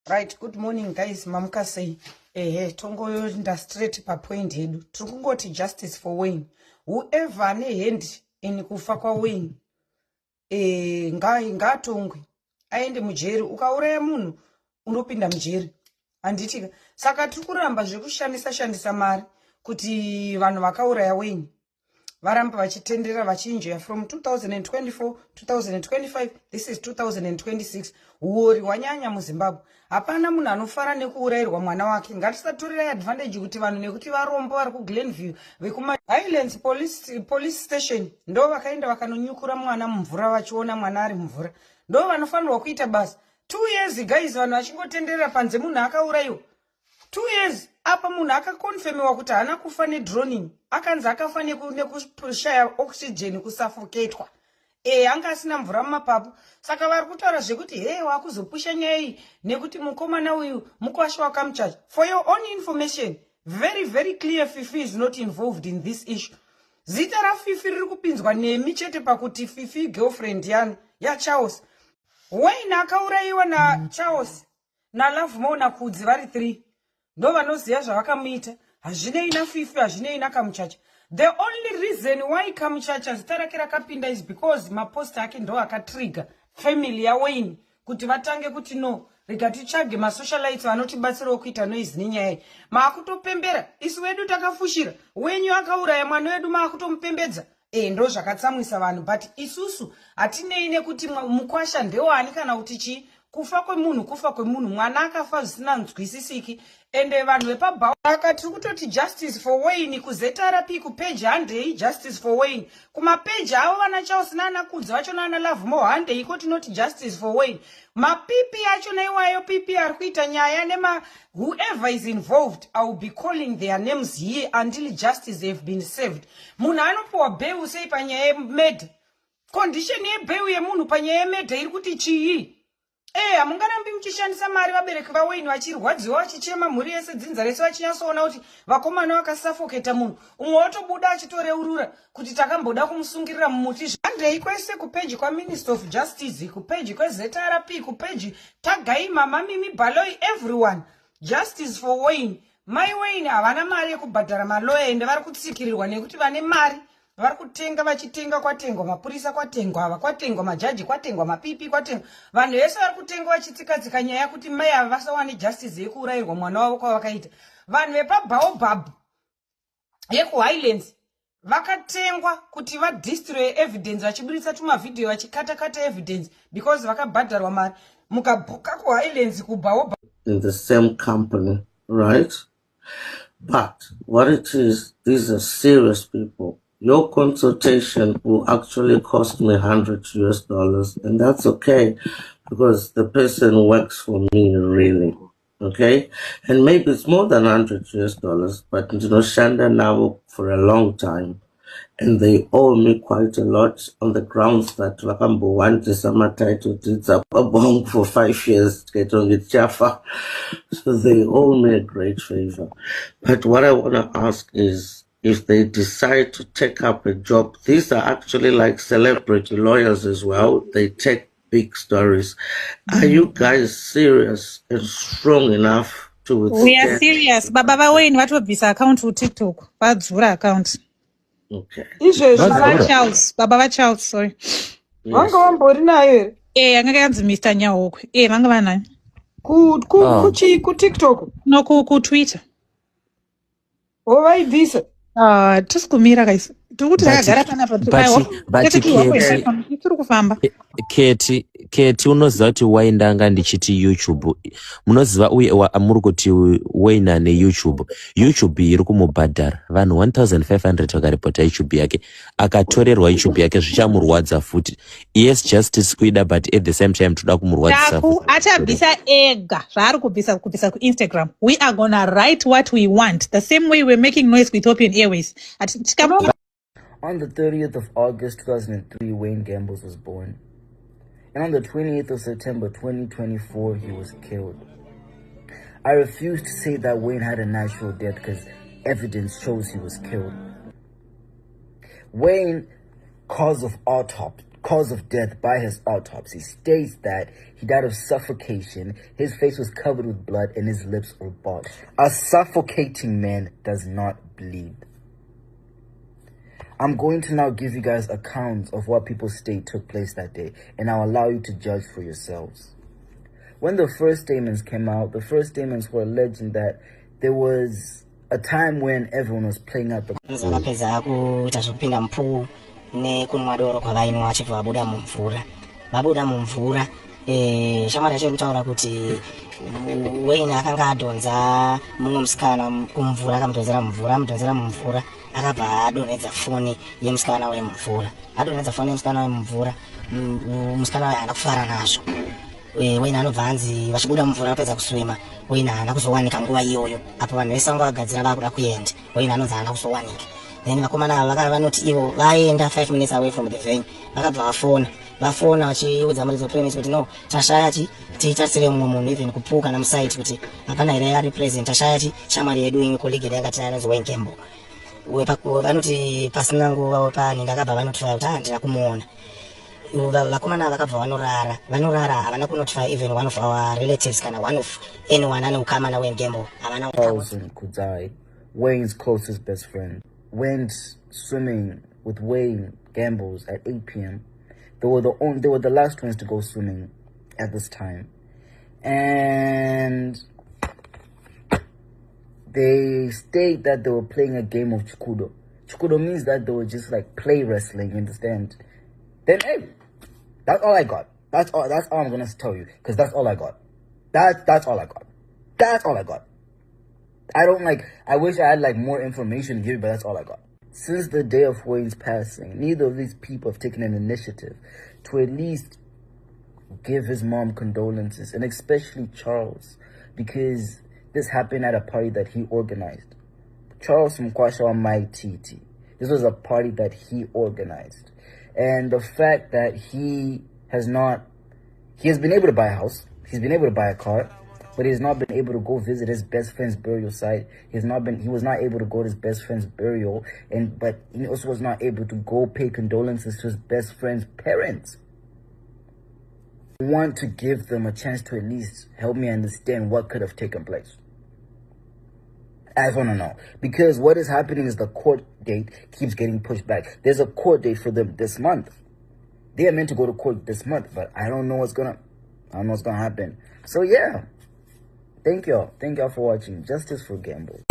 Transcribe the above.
Right, good morning guys. Mamuka say, tongo nda straight pa point hedu. Tukungoti justice for Wayne. Whoever ne hand in kufa kwa Wayne, ngatongwe. Aende mujeri, ukauraya munhu, unopinda mujeri. Anditika, saka tukuramba zvekushandisa mari, kuti vanhu vakauraya Wayne. Varamba vachitendera vachinjoya from 2024, 2025, this is 2026. Huori wanyanya muZimbabwe. Hapana munhu anofara nekuurayirwa mwana wake. Ngatisatorera advantage kuti vanhu nekuti varombo vari kuGlenview vekuma Highlands police station ndo vakaenda vakanonyukura mwana mumvura vachiona mwana ari mumvura. Ndo vanofanirwa kuita basa. 2 years guys vanhu vachingotenderera panze munhu akaurayiwa. 2 years apa munhu akakonfirmiwa kuti haana kufa nedroning. Akanzi akafa nekushaya oxygen kusuffocatewa. Anga asina mvura mumapapu. Saka vari kutaura zvekuti wakuzopusha nyaya iyi nekuti mukomana uyu mukwasha wakamuchacha. For your own information, very very clear Fifi is not involved in this issue. Zita raFifi riri kupinzwa nemi chete pakuti Fifi girlfriend yaCharles. Wayne akaurayiwa naCharles naLovemore naKudzi vari 3. Ndo vanoziva zvavakamuita. Hazvinei naFifi, hazvinei naKamuchacha. The only reason why Kamuchacha zita rake rakapinda is because maposta ake ndo akatrigger family yaWayne kuti vatange kuti no rega titsvage masocialites vanotibatsirawo kuita noise nenyaya iyi. Maakutopembera isu wedu takafushira. Wenyu akauraya mwana wedu maakutomupembedza. Ndo zvakatsamwisa vanhu, but isusu hatinei nekuti mukwasha ndewani kana kuti chii. Kufa kwemunhu mwana akafa zvisina nzwisisiki. Ende vanhu vepabhawa akati kutoti justice for Wayne kuZRP kupage handei justice for Wayne. Kumapage avo vanaCharles naNakudzi vacho naLovemore handei kuti not justice for Wayne. Mapipi acho naiwayo pipi ari kuita nyaya nema whoever is involved, I will be calling their names here until justice have been served. Munhu anopiwa beu sei panyaya yemurder. Condition yebeu yemunhu panyaya yemurder iri kuti chii? Hamungarambi muchishandisa mari vabereki vaWayne vachirwadziwa vachichema mhuri yese dzinza rese vachinyasoona kuti vakomana vakasafoketa munhu. Umwe watobuda achitoreurura kuti takamboda kumusungirira mumuti. Handei kwese kupeji kwaMinister of Justice, kupeji kweZRP, kupeji Tagaima, Mamimi Baloyi, everyone. Justice for Wayne. Mai Wayne havana mari yekubhadhara maloya ende vari kutsikirirwa nekuti vane mari. Vari kutenga vachitenga, kwatengwa mapurisa, kwatengwa ava, kwatengwa majaji, kwatengwa mapipi, kwatengwa vanhu vese vari kutenga vachitsika nyaya kuti mai ava vasawane justice yekuurayirwa mwana wavo kwavakaita. Vanhu vepaBaobab yekuHighlands vakatengwa kuti vadestroy evidence vachiburitsa tumavhidhiyo vachikata evidence because vakabhadharwa mari. Mukabhuka kuHighlands kuBaobab in the same company, right? But what it is, these are serious people. Your consultation will actually cost me $100 and that's okay because the person works for me really, okay? And maybe it's more than $100, but Shanda now for a long time and they owe me quite a lot on the grounds that Vakambo wanted some title deeds up abong for 5 years, get on with Jaffa. So they owe me a great favor. But what I want to ask is, if they decide to take up a job, these are actually like celebrity lawyers as well. They take big stories. Are you guys serious and strong enough to withstand? We are serious. Baba vaWayne vatobvisa account kuTikTok. Vadzura account. Okay. Baba vaCharles, sorry. Vanga vambori nayo here. Anga kanzi Mr. Nyahokwe. Vanga vanayo. KuTikTok. No, kuTwitter. Vaibvisa. Tisikumira guys. Tikuti takagara panapa tiri kufamba. Keti unoziva kuti Wayne anga ndichiti YouTube. Munoziva uye muri kuti Wayne ane YouTube iri kumubhadhara vanhu 1500 vakaripota YouTube yake. Akatorerwa YouTube yake zvichamurwadza futi. Yes, justice kuida but at the same time toda kumurwadzisa. Achabvisa ega zvaari kubvisa kuInstagram. We are gonna write what we want. The same way we're making noise with Ethiopian Airways. On the 30th of August 2003, Wayne Gambles was born. And on the 28th of September 2024, he was killed. I refuse to say that Wayne had a natural death because evidence shows he was killed. Wayne, cause of cause of death by his autopsy states that he died of suffocation, his face was covered with blood, and his lips were barred. A suffocating man does not bleed. I'm going to now give you guys accounts of what people state took place that day, and I'll allow you to judge for yourselves. When the first statements came out, the first statements were alleging that there was a time when everyone was playing out the nekunwadoro kwavainwa vachifa vabuda mumvura shamwari yacho kutaura kuti Wayne akanga adonza mumwe musikana kumvura akamudonzera mumvura akabva adonhedza foni yemusikana wemumvura musikana wayo haana kufara nazvo. Wayne anobva anzi vachibuda mumvura apedza kuswima Wayne haana kuzowanika nguva iyoyo apo vanhu vese vanga vagadzira vakuda kuenda Wayne anonzi haana kuzowanika. Then vakomana ava vanoti ivo vaenda 5 minutes away from the venue vakabva vafona vachiudza muridzo premise kuti no tashaya tiitatisire mumwe munhu even kupuka namusite kuti hapana here ari present tashaya shamwari yedu imwe colleague yakati anonzi Wayne Gamble. Vanoti pasina nguva pani ndakabva vanotify kuti handina kumuona. Vakomana vakabva vanorara havana kunotify even one of our relatives kana one of anyone ane ukama naWayne Gamble. Kudzai, Wayne's closest best friend, went swimming with Wayne Gambles at 8 p.m. They were the last ones to go swimming at this time, and they state that they were playing a game of chukudo. Chukudo means that they were just like play wrestling, you understand? Then hey, that's all I got. That's all I'm gonna tell you, because that's all I got. That's all I got. That's all I got. I wish I had more information to give you, but that's all I got. Since the day of Wayne's passing, neither of these people have taken an initiative to at least give his mom condolences, and especially Charles, because this happened at a party that he organized. Charles Mkwasha Mai Titi. This was a party that he organized. And the fact that he has been able to buy a house, he's been able to buy a car, but he's not been able to go visit his best friend's burial site. He was not able to go to his best friend's burial, but he also was not able to go pay condolences to his best friend's parents. I want to give them a chance to at least help me understand what could have taken place. I just want to know, because what is happening is the court date keeps getting pushed back. There's a court date for them this month. They are meant to go to court this month, but I don't know what's gonna happen. So yeah. Thank y'all for watching. Justice for Gamble.